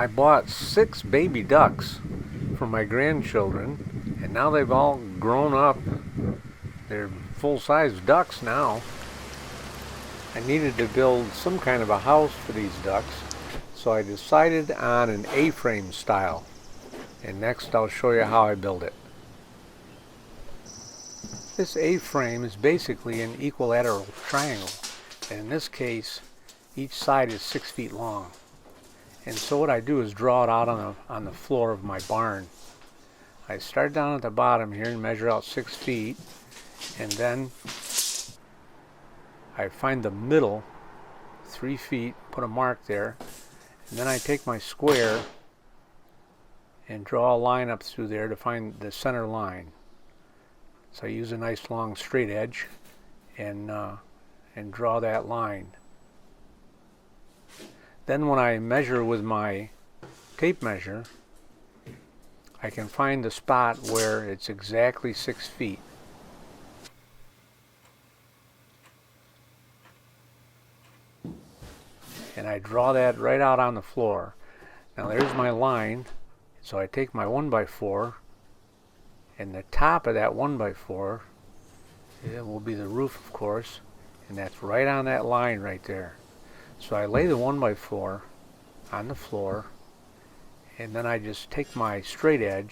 I bought 6 baby ducks for my grandchildren, and now they've all grown up. They're full-size ducks now. I needed to build some kind of a house for these ducks, so I decided on an A-frame style. And next I'll show you how I build it. This A-frame is basically an equilateral triangle, and in this case each side is 6 feet long. And so what I do is draw it out on the floor of my barn. I start down at the bottom here and measure out 6 feet, and then I find the middle 3 feet, put a mark there, and then I take my square and draw a line up through there to find the center line. So I use a nice long straight edge and draw that line. Then when I measure with my tape measure, I can find the spot where it's exactly 6 feet. And I draw that right out on the floor. Now there's my line. So I take my 1x4, and the top of that 1x4, it will be the roof, of course, and that's right on that line right there. So I lay the 1x4 on the floor, and then I just take my straight edge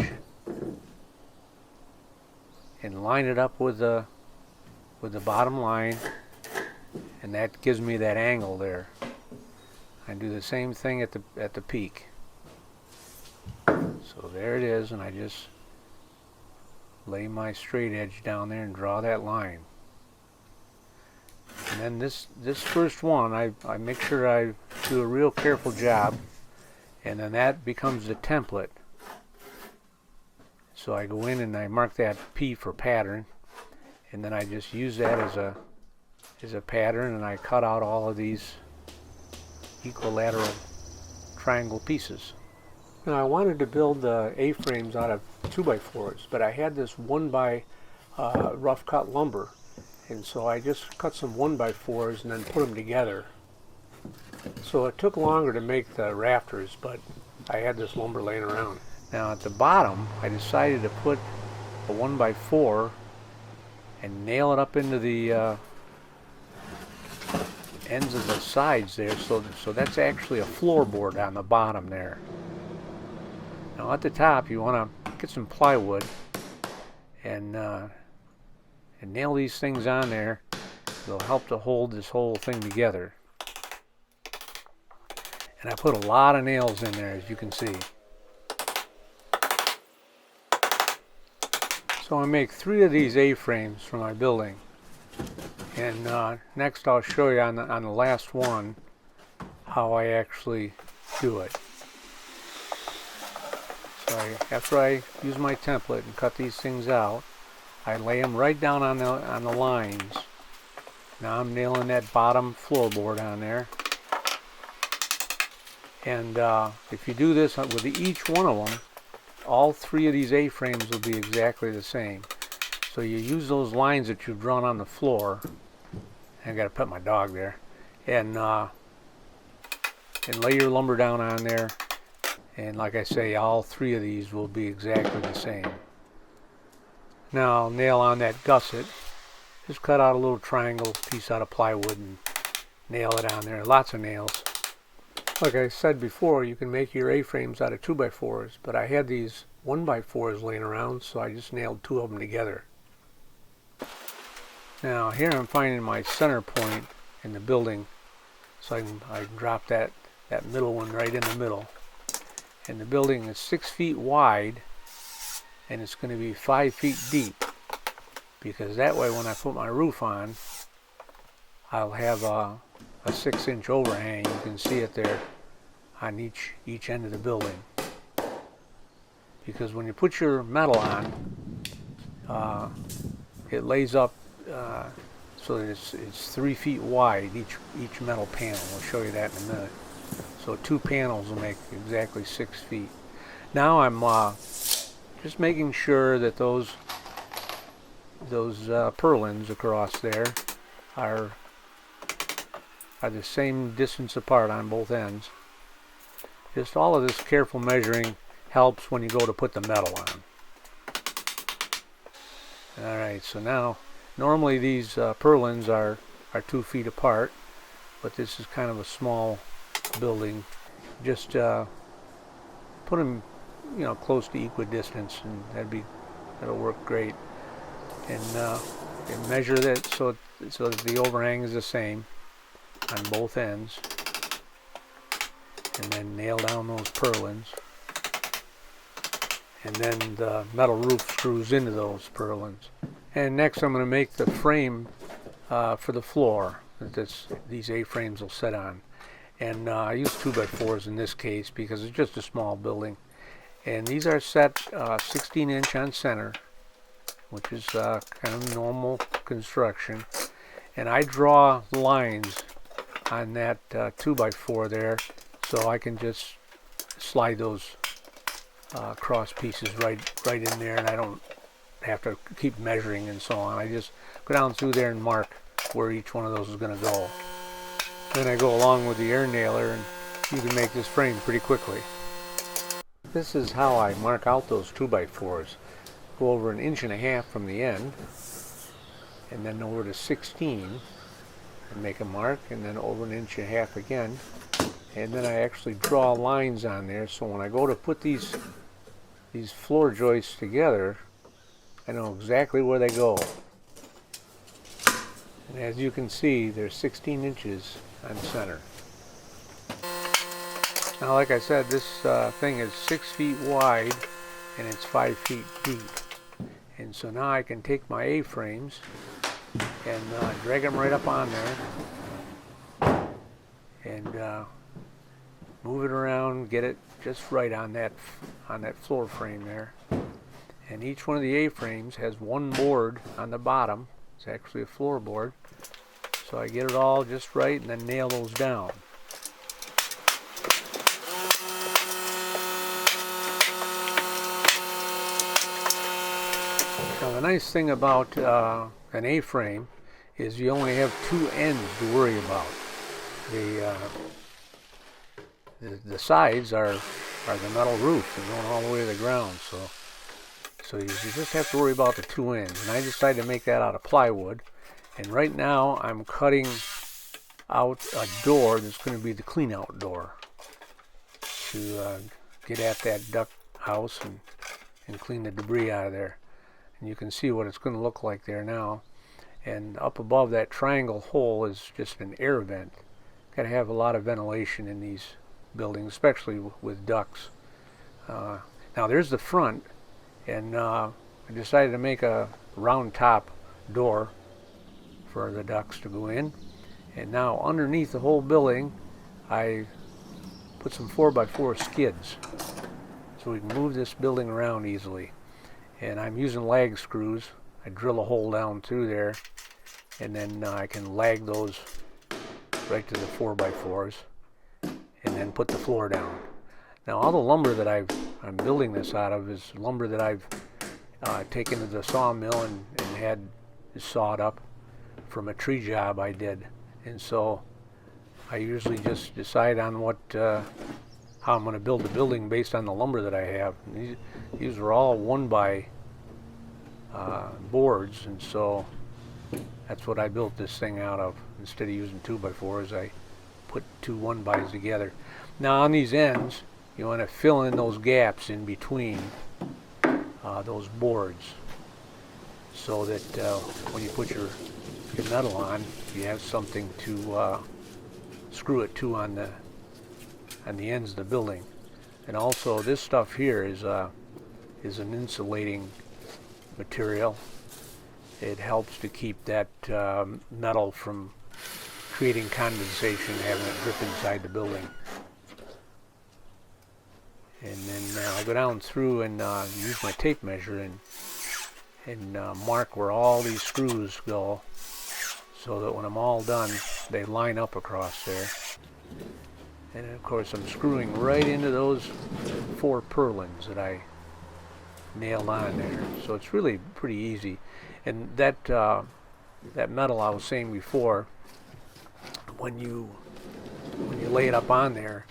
and line it up with the bottom line, and that gives me that angle there. I do the same thing at the peak. So there it is, and I just lay my straight edge down there and draw that line. And then this first one, I make sure I do a real careful job, and then that becomes the template. So I go in and I mark that P for pattern, and then I just use that as a pattern, and I cut out all of these equilateral triangle pieces. Now I wanted to build the A-frames out of 2x4s, but I had this 1x rough cut lumber, and so I just cut some 1x4s and then put them together. So it took longer to make the rafters, but I had this lumber laying around. Now at the bottom I decided to put a 1x4 and nail it up into the ends of the sides there, so that's actually a floorboard on the bottom there. Now at the top you want to get some plywood and nail these things on there. They'll help to hold this whole thing together. And I put a lot of nails in there, as you can see. So I make 3 of these A-frames for my building. And next I'll show you on the last one how I actually do it. So after I use my template and cut these things out, I lay them right down on the lines. Now I'm nailing that bottom floorboard on there. And if you do this with each one of them, all 3 of these A-frames will be exactly the same. So you use those lines that you've drawn on the floor. I got to put my dog there, and lay your lumber down on there. And like I say, all 3 of these will be exactly the same. Now I'll nail on that gusset. Just cut out a little triangle piece out of plywood and nail it on there. Lots of nails. Like I said before, you can make your A-frames out of 2x4s, but I had these 1x4s laying around, so I just nailed 2 of them together. Now here I'm finding my center point in the building, so I can drop that middle one right in the middle. And the building is 6 feet wide, and it's going to be 5 feet deep, because that way when I put my roof on, I'll have a 6-inch overhang. You can see it there on each end of the building. Because when you put your metal on, it lays up so that it's 3 feet wide, each metal panel. I'll show you that in a minute. So 2 panels will make exactly 6 feet. Now I'm just making sure that those purlins across there are the same distance apart on both ends. just all of this careful measuring helps when you go to put the metal on. Alright, so now normally these purlins are 2 feet apart, but this is kind of a small building. Just put them, you know, close to equidistance, and that'll work great. And measure that so that the overhang is the same on both ends, and then nail down those purlins, and then the metal roof screws into those purlins. And next I'm going to make the frame for the floor that these A-frames will sit on. And I use 2x4s in this case because it's just a small building. And these are set 16 inch on center, which is kind of normal construction. And I draw lines on that 2x4 there, so I can just slide those cross pieces right in there, and I don't have to keep measuring and so on. I just go down through there and mark where each one of those is going to go. Then I go along with the air nailer, and you can make this frame pretty quickly. This is how I mark out those 2x4s. Go over 1.5 inches from the end, and then over to 16 and make a mark, and then over 1.5 inches again, and then I actually draw lines on there, so when I go to put these floor joists together, I know exactly where they go. And as you can see, they're 16 inches on center. Now, like I said, this thing is 6 feet wide and it's 5 feet deep. And so now I can take my A-frames and drag them right up on there and move it around, get it just right on that floor frame there. And each one of the A-frames has one board on the bottom. It's actually a floorboard. So I get it all just right and then nail those down. Now the nice thing about an A-frame is you only have 2 ends to worry about. The sides are the metal roof and going all the way to the ground, so you just have to worry about the 2 ends. And I decided to make that out of plywood, and right now I'm cutting out a door that's going to be the clean out door to get at that duck house and clean the debris out of there. And you can see what it's going to look like there now. And up above that triangle hole is just an air vent. Got to have a lot of ventilation in these buildings, especially with ducks. Now there's the front, and I decided to make a round top door for the ducks to go in. And now underneath the whole building I put some 4x4 skids so we can move this building around easily. And I'm using lag screws. I drill a hole down through there, and then I can lag those right to the 4x4s and then put the floor down. Now all the lumber that I'm building this out of is lumber that I've taken to the sawmill and had sawed up from a tree job I did. And so I usually just decide on how I'm going to build the building based on the lumber that I have. And these are all 1x boards, and so that's what I built this thing out of. Instead of using 2x4s, I put 2 1x's together. Now on these ends, you want to fill in those gaps in between those boards, so that when you put your metal on, you have something to screw it to on the ends of the building. And also this stuff here is an insulating material. It helps to keep that metal from creating condensation, having it drip inside the building. And then I go down through and use my tape measure and mark where all these screws go, so that when I'm all done, they line up across there. And of course I'm screwing right into those 4 purlins that I nailed on there. So it's really pretty easy. And that metal I was saying before, when you lay it up on there,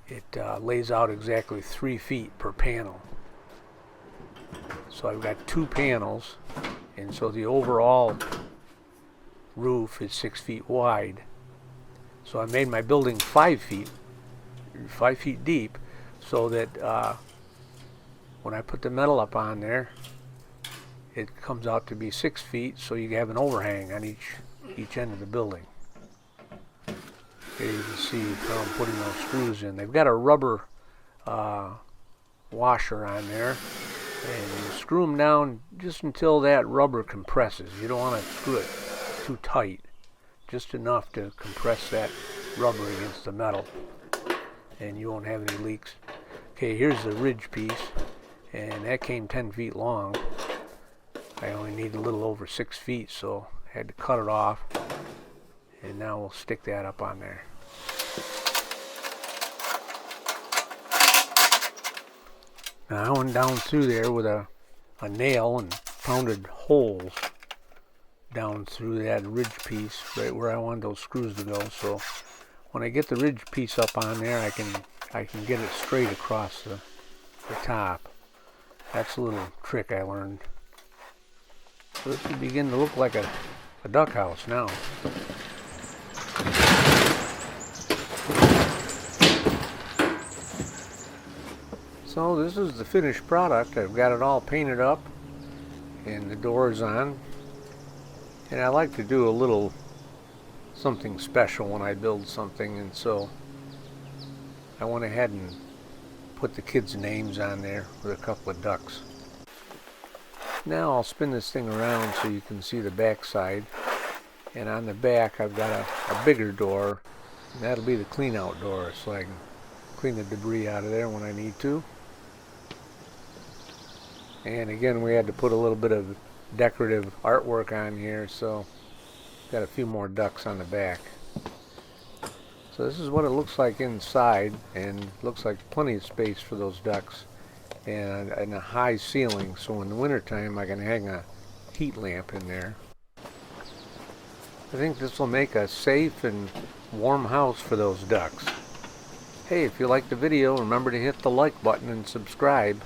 it lays out exactly 3 feet per panel. So I've got 2 panels, and so the overall roof is 6 feet wide. So I made my building 5 feet deep, so that when I put the metal up on there, it comes out to be 6 feet, so you have an overhang on each end of the building. Here you can see how I'm putting those screws in. They've got a rubber washer on there, and you screw them down just until that rubber compresses. You don't want to screw it too tight, just enough to compress that rubber against the metal, and you won't have any leaks. Okay, here's the ridge piece, and that came 10 feet long. I only need a little over 6 feet, so I had to cut it off, and now we'll stick that up on there. Now I went down through there with a nail and pounded holes down through that ridge piece right where I wanted those screws to go. So when I get the ridge piece up on there, I can get it straight across the top. That's a little trick I learned. So this will begin to look like a duck house now. So this is the finished product. I've got it all painted up and the doors on. And I like to do a little something special when I build something, and so I went ahead and put the kids' names on there with a couple of ducks. Now I'll spin this thing around so you can see the back side. And on the back I've got a bigger door, and that'll be the clean out door, so I can clean the debris out of there when I need to. And again, we had to put a little bit of decorative artwork on here, so got a few more ducks on the back. So this is what it looks like inside, and looks like plenty of space for those ducks, and a high ceiling, so in the wintertime I can hang a heat lamp in there. I think this will make a safe and warm house for those ducks. Hey, if you liked the video, remember to hit the like button and subscribe.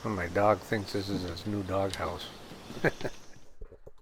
My dog thinks this is his new dog house.